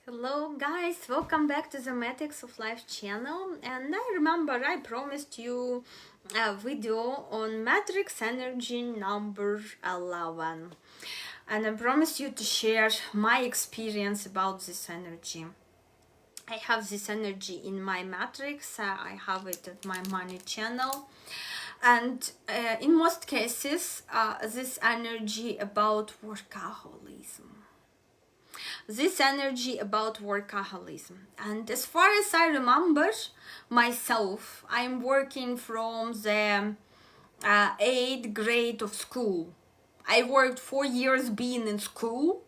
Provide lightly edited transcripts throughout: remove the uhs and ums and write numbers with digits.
Hello guys, welcome back to the Matrix of Life channel. And I remember I promised you a video on matrix energy number 11, and I promised you to share my experience about this energy. I have this energy in my matrix, I have it at my money channel, and in most cases this energy about workaholism, this energy about workaholism. And as far as I remember myself, I'm working from the 8th grade of school. I worked 4 years being in school.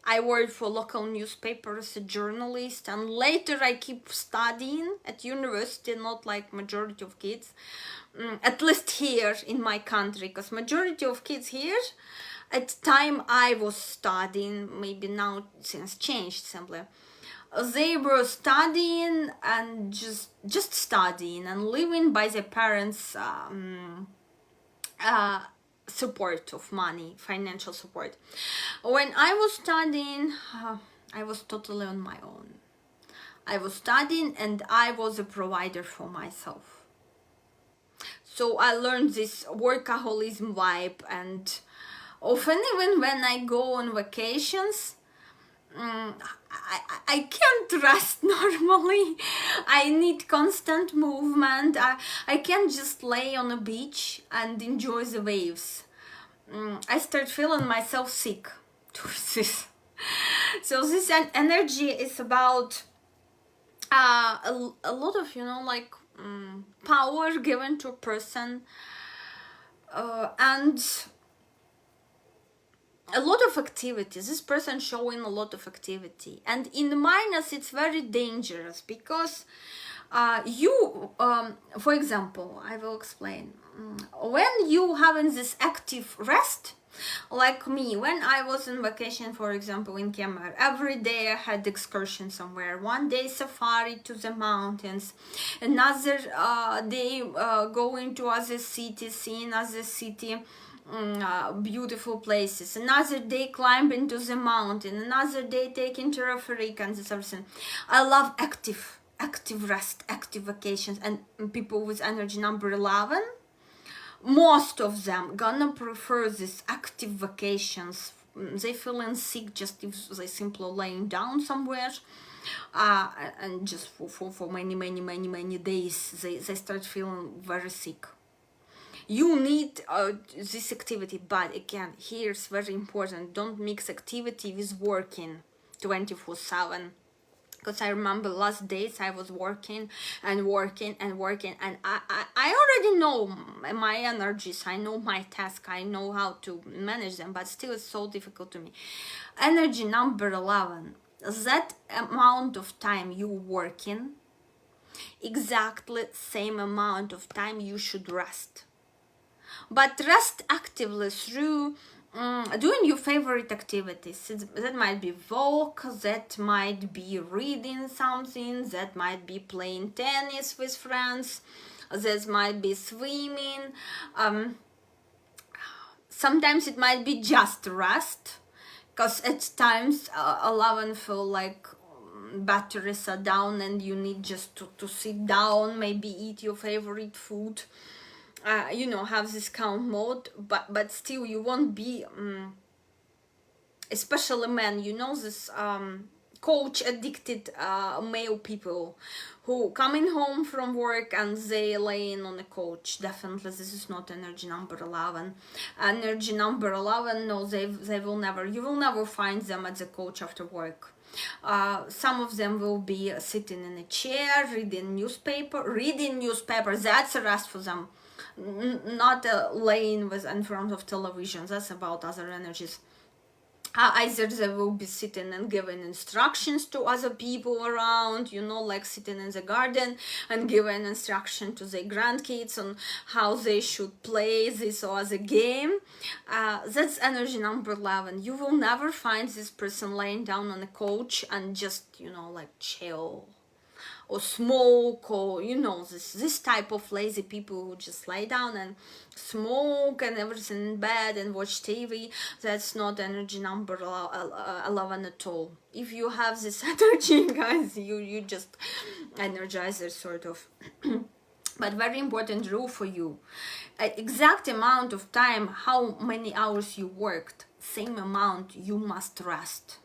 I worked for local newspapers as a journalist, and later I keep studying at university, not like majority of kids, at least here in my country, because majority of kids here at the time I was studying, maybe now things changed simply, they were studying and just studying and living by their parents' support of money, financial support. When I was studying, I was totally on my own. I was studying and I was a provider for myself. So I learned this workaholism vibe, and often even when I go on vacations, I can't rest normally. I need constant movement. I can't just lay on a beach and enjoy the waves. I start feeling myself sick towards this. So this energy is about a lot of, power given to a person, and a lot of activity. This person showing a lot of activity, and in the minus it's very dangerous because for example, I will explain. When you having this active rest, like me, when I was on vacation, for example, in Kemmer, every day I had excursion somewhere. One day safari to the mountains, another day going to other cities, seeing other city, beautiful places, another day climbing to the mountain, another day taking terrapheric and this everything. I love active rest, active vacations, and people with energy number 11, most of them gonna prefer these active vacations. They feeling sick just if they simply laying down somewhere, and just for many days they start feeling very sick. You need this activity, but again, here's very important: don't mix activity with working 24/7. Because I remember last days I was working, and I already know my energies, I know my task, I know how to manage them, but still it's so difficult to me. Energy number 11, that amount of time you working, exactly same amount of time you should rest. But rest actively through doing your favorite activities. That might be walk, that might be reading something, that might be playing tennis with friends, that might be swimming. Sometimes it might be just rest, because at times 11 feel like batteries are down and you need just to sit down, maybe eat your favorite food, have this count mode, but still you won't be, especially men, this coach addicted male people who coming home from work and they laying on a couch. Definitely this is not energy number 11. Energy number 11, no, they will never, you will never find them at the couch after work. Some of them will be sitting in a chair, reading newspaper. That's a rest for them, not laying in front of television. That's about other energies. Either they will be sitting and giving instructions to other people around, like sitting in the garden and giving instruction to their grandkids on how they should play this or other game. That's energy number 11. You will never find this person laying down on a couch and just, like chill, or smoke, or this type of lazy people who just lie down and smoke and everything in bed and watch TV. That's not energy number 11 at all. If you have this energy, guys, you just energizer sort of. But very important rule for you: exact amount of time, how many hours you worked, same amount you must rest.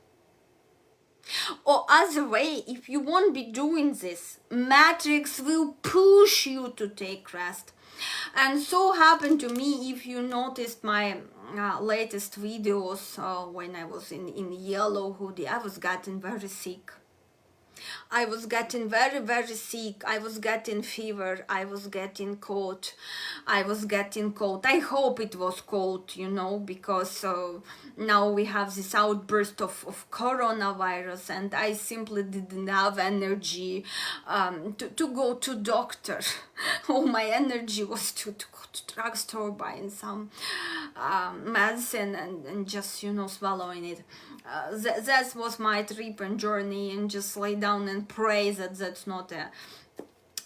Or other way, if you won't be doing this, matrix will push you to take rest. And so happened to me. If you noticed my latest videos, when I was in yellow hoodie, I was getting very sick. I was getting very, very sick. I was getting fever. I was getting cold. I hope it was cold, because now we have this outburst of coronavirus, and I simply didn't have energy to go to doctor. All my energy was to go to drugstore buying some medicine and just, swallowing it. That was my trip and journey, and just lay down and pray that that's not a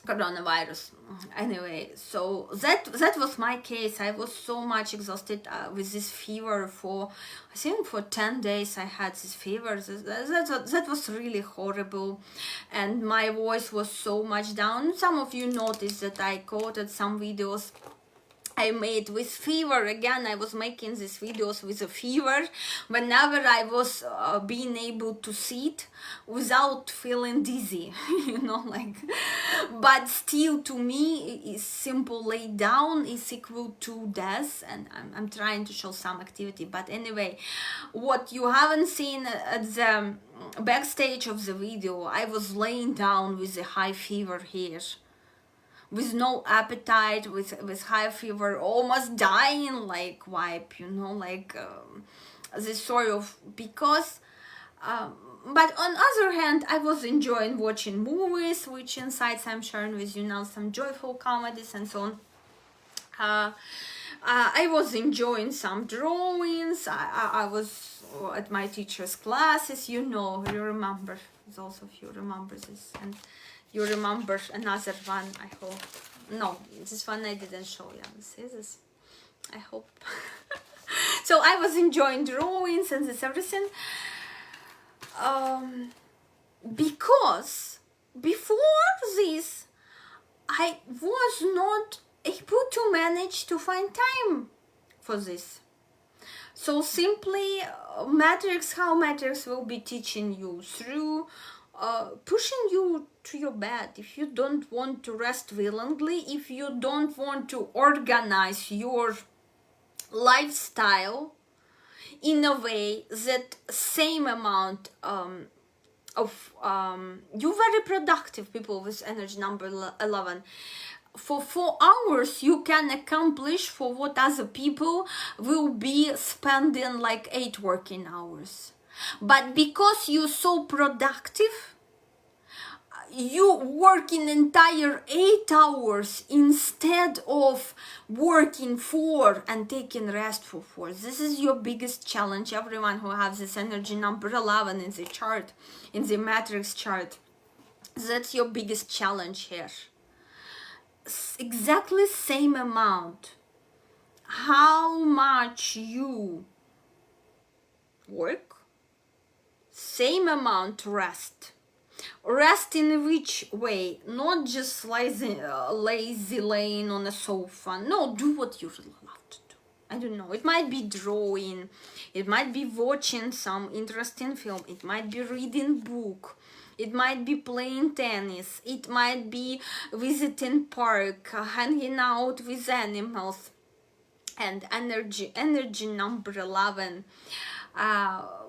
coronavirus. Anyway, so that was my case. I was so much exhausted with this fever for 10 days. I had this fever. That was really horrible, and my voice was so much down. Some of you noticed that I quoted some videos I made with fever. Again, I was making these videos with a fever whenever I was being able to sit without feeling dizzy, but still, to me, is simple lay down is equal to death, and I'm trying to show some activity. But anyway, what you haven't seen at the backstage of the video, I was laying down with a high fever here, with no appetite, with high fever, almost dying, like wipe, this sort of, because but on other hand, I was enjoying watching movies, which insights I'm sharing with you now, some joyful comedies and so on. I was enjoying some drawings. I was at my teacher's classes, you remember, those of you remember this, and you remember another one, I hope. No, this one I didn't show you. See this? I hope. So I was enjoying drawings and this everything. Because before this, I was not able to manage to find time for this. So simply, how Matrix will be teaching you through pushing you to your bed. If you don't want to rest willingly, if you don't want to organize your lifestyle in a way that same amount of you very productive people with energy number 11, for 4 hours you can accomplish for what other people will be spending like 8 working hours. But because you're so productive, you work in entire 8 hours instead of working 4 and taking rest for 4. This is your biggest challenge. Everyone who has this energy number 11 in the chart, in the matrix chart, that's your biggest challenge here. Exactly same amount. How much you work, same amount rest. Rest in which way? Not just lazy laying on a sofa. No, do what you really love to do. I don't know. It might be drawing. It might be watching some interesting film. It might be reading book. It might be playing tennis. It might be visiting park, hanging out with animals. And energy number 11.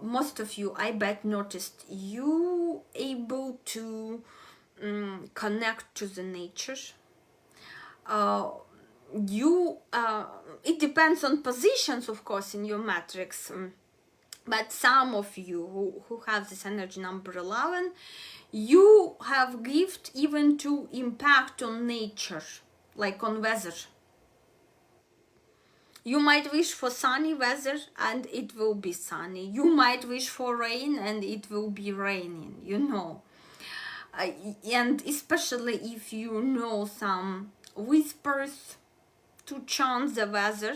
Most of you, I bet, noticed you able to connect to the nature. It depends on positions, of course, in your matrix. But some of you who have this energy number 11, you have gift even to impact on nature, like on weather. You might wish for sunny weather and it will be sunny. You might wish for rain and it will be raining, and especially if you know some whispers to chant the weather,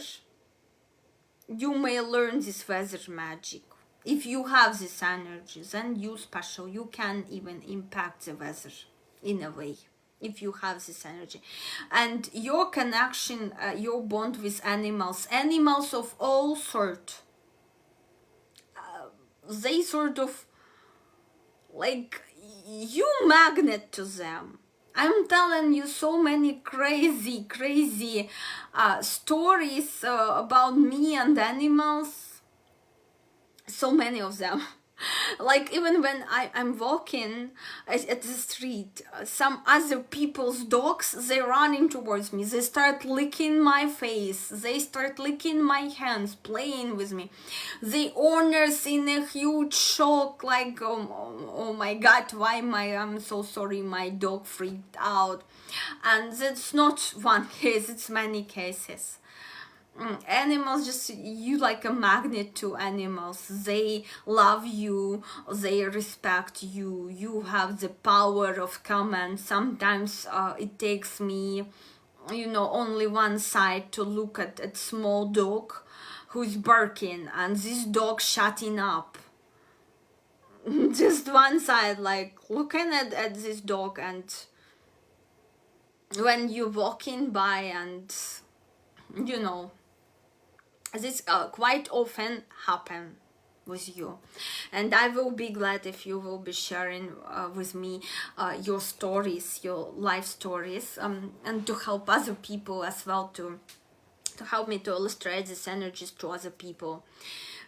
you may learn this weather magic. If you have this energy, then you special. You can even impact the weather in a way. If you have this energy, and your connection, your bond with animals of all sort, they sort of like you magnet to them. I'm telling you so many crazy stories about me and animals, so many of them. Like even when I'm walking at the street, some other people's dogs, they running towards me, they start licking my face, they start licking my hands, playing with me. The owners in a huge shock, like oh my god, why I'm so sorry, my dog freaked out. And that's not one case, it's many cases. Animals, just you like a magnet to animals. They love you, they respect you, you have the power of command. Sometimes it takes me, only one side to look at small dog who's barking and this dog shutting up. Just one side, like looking at this dog. And when you're walking by, and this quite often happen with you, and I will be glad if you will be sharing with me your stories, your life stories, and to help other people as well, to help me to illustrate these energies to other people.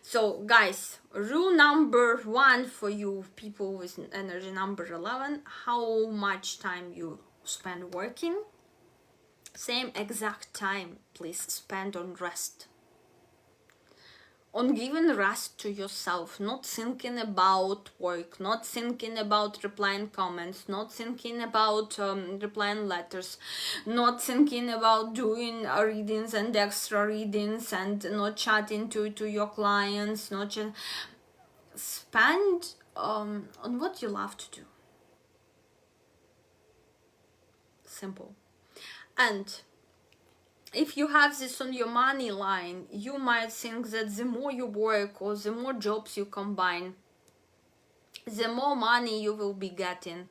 So guys, rule number 1 for you people with energy number 11: how much time you spend working, same exact time please spend on rest, on giving rest to yourself, not thinking about work, not thinking about replying comments, not thinking about replying letters, not thinking about doing readings and extra readings, and not chatting to your clients, spend on what you love to do. Simple. And if you have this on your money line, you might think that the more you work or the more jobs you combine, the more money you will be getting.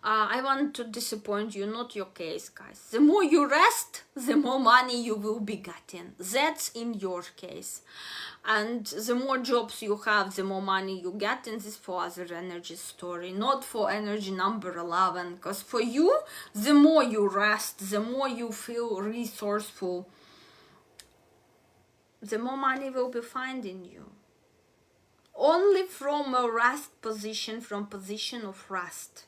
I want to disappoint you, not your case, guys. The more you rest, the more money you will be getting. That's in your case. And the more jobs you have, the more money you get. And this for other energy story, not for energy number 11. Because for you, the more you rest, the more you feel resourceful, the more money will be finding you. Only from a rest position, from position of rest.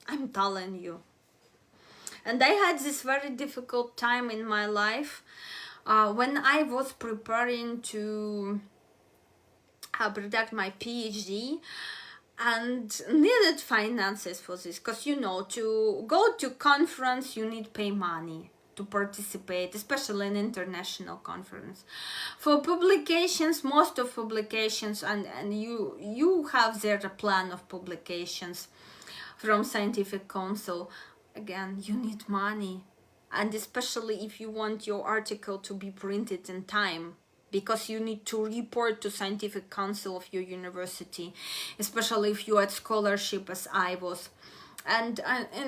I'm telling you. And I had this very difficult time in my life when I was preparing to protect my PhD and needed finances for this, because to go to conference you need pay money to participate, especially in international conference. For publications, most of publications, and you have there a plan of publications from scientific council. Again, you need money, and especially if you want your article to be printed in time, because you need to report to scientific council of your university, especially if you had scholarship as I was. And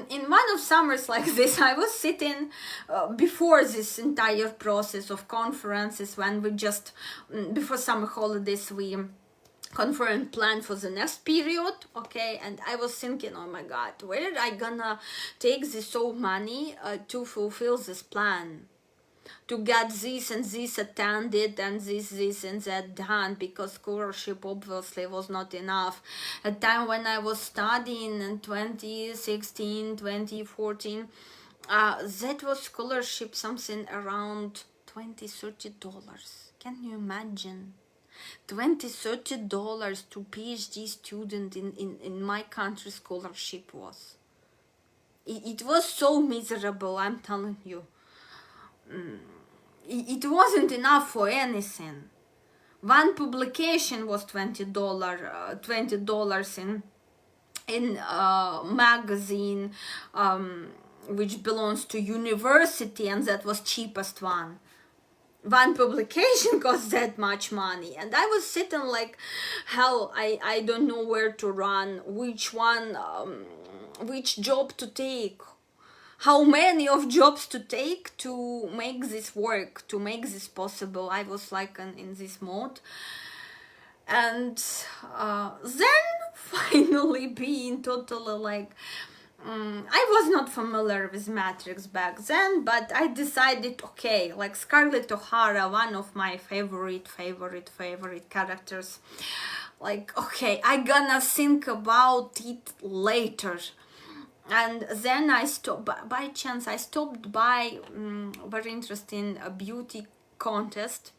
in one of summers like this, I was sitting before this entire process of conferences, when we just before summer holidays we confirmed plan for the next period, okay? And I was thinking, oh my god, where I gonna take this all money to fulfill this plan, to get this and this attended and this and that done, because scholarship obviously was not enough. At time when I was studying in 2016, 2014, that was scholarship something around $20-30. Can you imagine? $20-30 to PhD student in my country scholarship was. It was so miserable, I'm telling you. It wasn't enough for anything. One publication was $20 in in a magazine which belongs to university, and that was cheapest one publication cost that much money, and I was sitting like hell. I don't know where to run, which one, which job to take, how many of jobs to take to make this work, to make this possible. I was like in this mode. And then finally being totally like, I was not familiar with Matrix back then, but I decided, okay, like Scarlett O'Hara, one of my favorite characters, like, okay, I gonna think about it later. And then I stopped, by chance I stopped by very interesting beauty contest,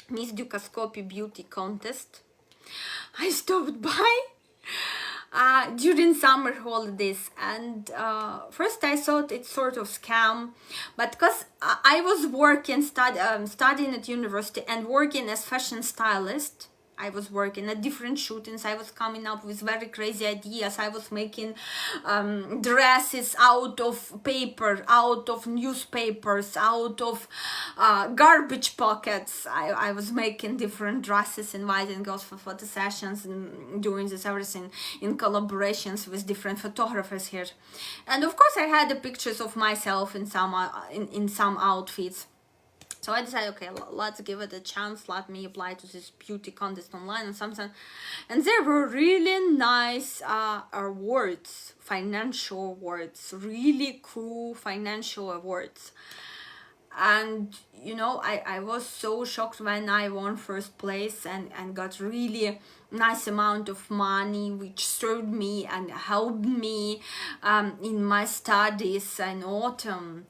Miss Dukascopy beauty contest. I stopped by during summer holidays, and first I thought it's sort of scam, but because I was working, studying at university and working as fashion stylist. I was working at different shootings. I was coming up with very crazy ideas. I was making dresses out of paper, out of newspapers, out of garbage pockets. I was making different dresses, inviting girls for photo sessions, and doing this everything in collaborations with different photographers here. And of course I had the pictures of myself in some outfits. So I decided, okay, let's give it a chance. Let me apply to this beauty contest online and something. And there were really nice awards, financial awards, really cool financial awards. And, you know, I was so shocked when I won first place and got really nice amount of money, which served me and helped me in my studies in autumn.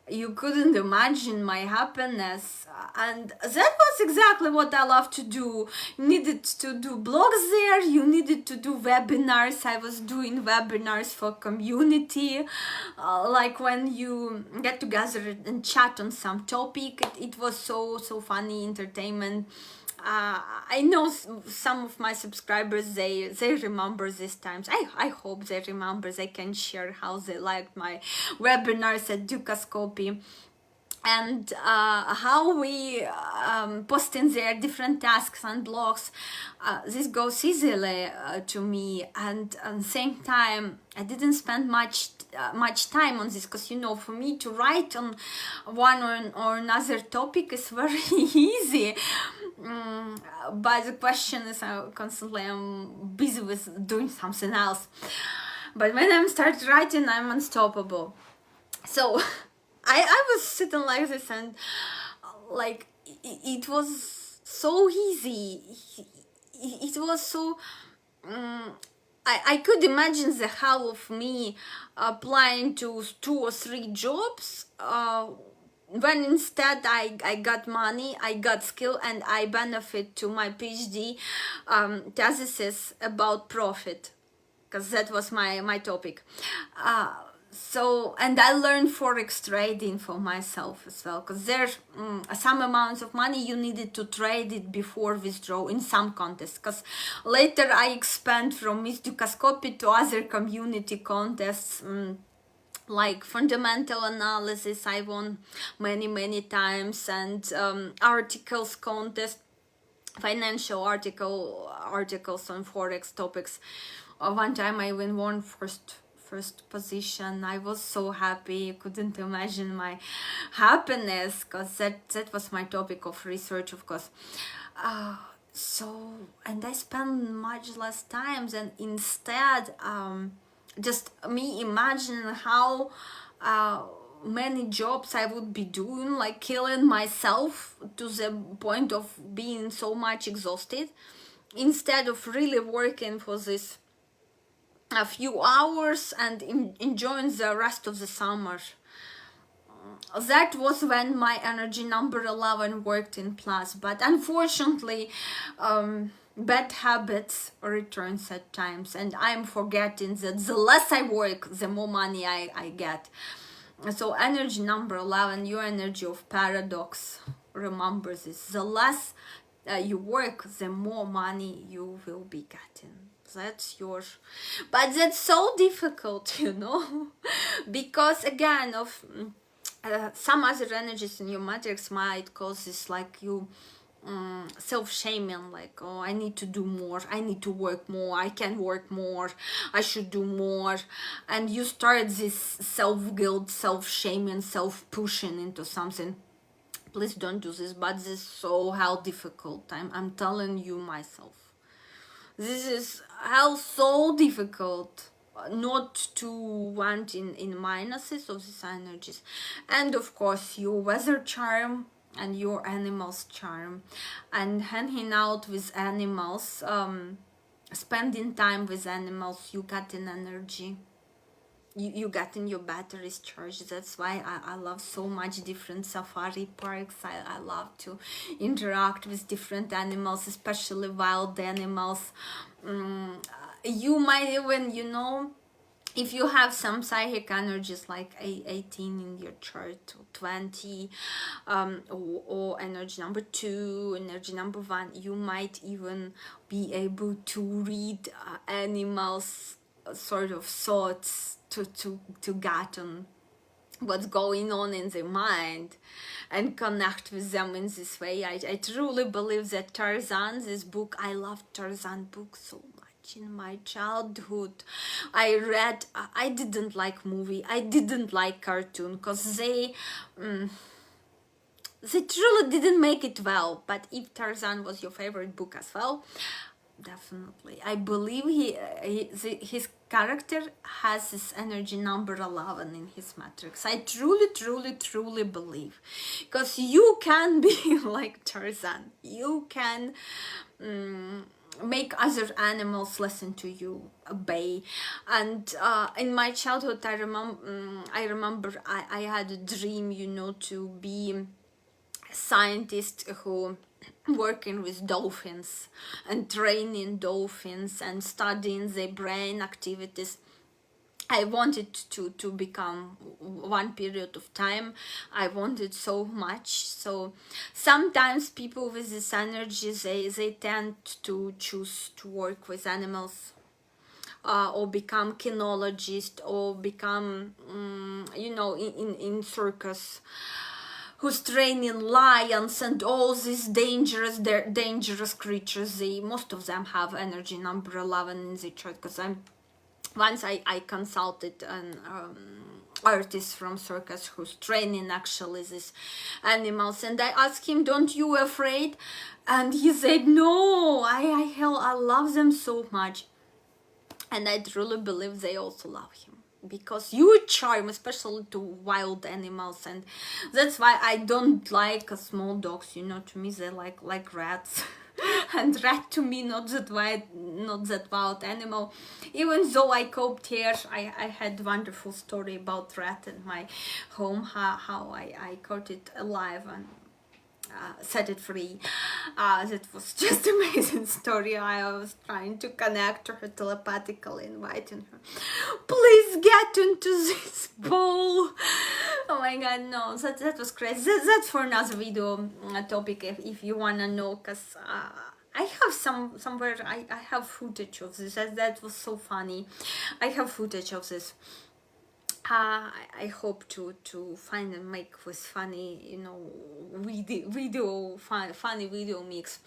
You couldn't imagine my happiness, and that was exactly what I love to do. You needed to do blogs there, you needed to do webinars. I was doing webinars for community, like when you get together and chat on some topic. It was so funny, entertainment. I know some of my subscribers, they remember these times. I hope they remember. They can share how they liked my webinars at Dukascopy, and how we post in there different tasks and blogs. This goes easily to me, and at the same time I didn't spend much time on this, because, you know, for me to write on one or another topic is very easy. But the question is, constantly I'm busy with doing something else. But when I start writing, I'm unstoppable. So I was sitting like this, and like it was so easy. It was so I could imagine the hell of me applying to 2 or 3 jobs, when instead I got money, I got skill, and I benefit to my PhD thesis about profit, because that was my topic. So, and I learned forex trading for myself as well, because there's some amounts of money you needed to trade it before withdraw in some contests, because later I expand from Miss Dukascopy to other community contests, like fundamental analysis. I won many times, and articles contest, financial articles on forex topics. One time I even won first position. I was so happy. You couldn't imagine my happiness, because that was my topic of research, of course. So, and I spent much less time, and instead just me imagine how many jobs I would be doing, like killing myself to the point of being so much exhausted, instead of really working for this a few hours and enjoying the rest of the summer. That was when my energy number 11 worked in plus, but unfortunately bad habits returns at times, and I'm forgetting that the less I work, the more money I get. So energy number 11, your energy of paradox, remember this: the less you work, the more money you will be getting. That's yours. But that's so difficult, you know, because again of some other energies in your matrix might cause this, like you self-shaming, like, oh, I need to do more, I need to work more, I can work more, I should do more, and you start this self-guilt, self-shaming, self-pushing into something. Please don't do this, but this is so hell difficult. I'm telling you myself, this is hell so difficult not to want in minuses of these energies. And of course your weather charm and your animals charm, and hanging out with animals, spending time with animals, you get in energy, you get in your batteries charged. That's why I love so much different safari parks. I love to interact with different animals, especially wild animals. You might even, you know, if you have some psychic energies like 18 in your chart, or 20, or energy number 2, energy number 1, you might even be able to read animals sort of thoughts, to get on what's going on in their mind and connect with them in this way. I truly believe that Tarzan, this book, I loved Tarzan book so much in my childhood. I read, I didn't like movie, I didn't like cartoon, because they truly didn't make it well. But if Tarzan was your favorite book as well, definitely, I believe his character has this energy number 11 in his matrix. I truly believe, because you can be like Tarzan, you can make other animals listen to you, obey. And in my childhood, I remember I had a dream, you know, to be a scientist who working with dolphins and training dolphins and studying their brain activities. I wanted to become one period of time. I wanted so much. So sometimes people with this energy, they tend to choose to work with animals, or become kinologist, or become you know, in circus, who's training lions and all these dangerous creatures. Most of them have energy number 11 in the chart, because once I consulted an artist from circus who's training actually these animals, and I asked him, don't you afraid? And he said, no, I love them so much. And I truly believe they also love him, because you charm, especially to wild animals. And that's why I don't like small dogs, you know. To me they like rats. And rat to me not that wild animal. Even though I coped here, I had wonderful story about rat in my home, how I caught it alive and set it free. That was just amazing story. I was trying to connect to her telepathically, inviting her, please get into this bowl. Oh my god, no, that was crazy. That's for another video topic, if you wanna know, because I have somewhere I have footage of this. That was so funny. I have footage of this. I hope to find and make with funny, you know, funny video mix.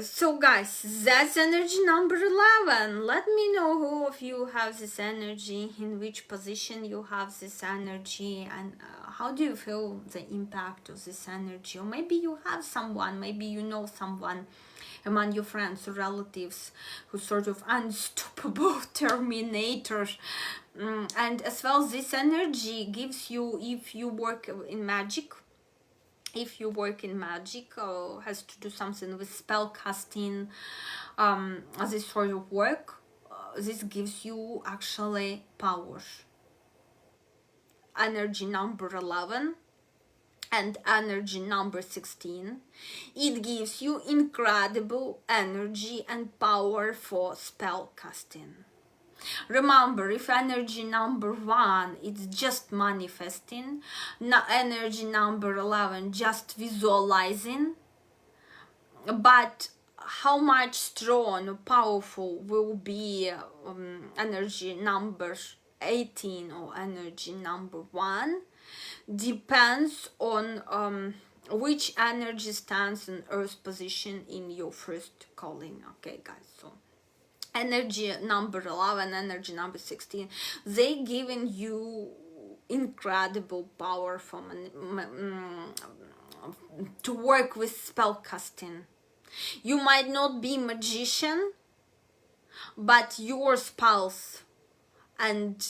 So guys, that's energy number 11. Let me know who of you have this energy, in which position you have this energy, and how do you feel the impact of this energy. Or maybe you have someone, maybe you know someone among your friends or relatives who's sort of unstoppable terminator. And as well, this energy gives you, if you work in magic, or has to do something with spell casting, this sort of work, this gives you actually power. Energy number 11 and energy number 16, it gives you incredible energy and power for spell casting. Remember, if energy number 1 it's just manifesting, energy number 11 just visualizing, but how much strong or powerful will be energy number 18 or energy number 1 depends on which energy stands in Earth position in your first calling. Okay, guys, so energy number 11, energy number 16, they giving you incredible power from to work with spell casting. You might not be magician, but your spells and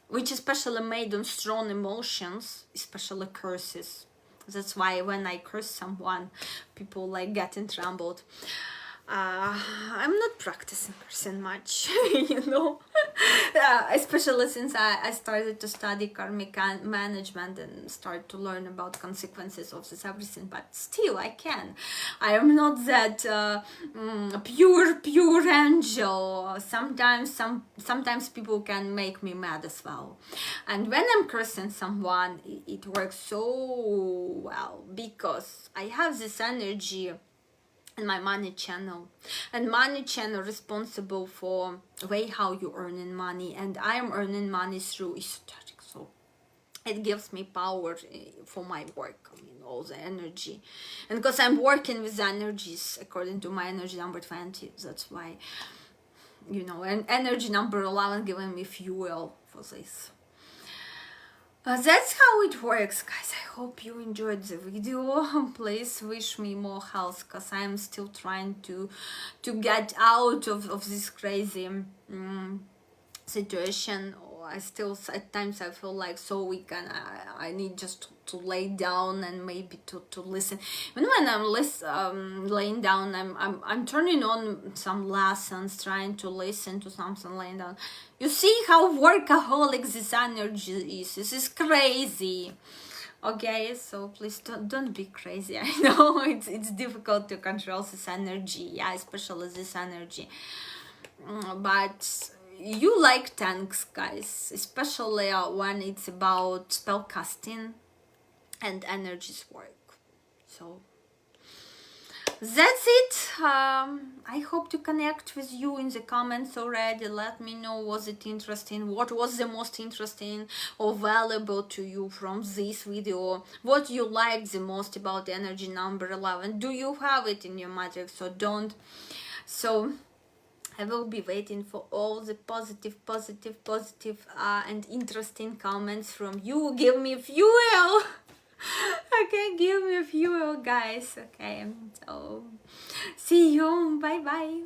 which especially made on strong emotions, especially curses. That's why when I curse someone, people like getting trembled. I'm not practicing cursing much, you know, especially since I started to study karmic management and start to learn about consequences of this everything, but still I am not that pure angel. Sometimes people can make me mad as well, and when I'm cursing someone, it works so well because I have this energy in my money channel, and money channel responsible for way how you earning money, and I am earning money through esoteric, so it gives me power for my work. I mean, all the energy, and because I'm working with energies according to my energy number 20, that's why, you know, and energy number 11 giving me fuel for this. That's how it works, guys. I hope you enjoyed the video. Please wish me more health, because I'm still trying to get out of this crazy situation. I still, at times I feel like so weak, and I need just to lay down and maybe to listen. Even when I'm laying down, I'm turning on some lessons, trying to listen to something laying down. You see how workaholic this energy is. This is crazy. Okay, so please don't be crazy. I know it's difficult to control this energy, yeah, especially this energy, but you like tanks, guys, especially when it's about spell casting and energies work. So that's it. I hope to connect with you in the comments already. Let me know, was it interesting? What was the most interesting or valuable to you from this video? What you liked the most about the energy number 11? Do you have it in your matrix or don't? So I will be waiting for all the positive and interesting comments from you. Give me fuel. Okay, give me fuel, guys. Okay, so see you. Bye bye.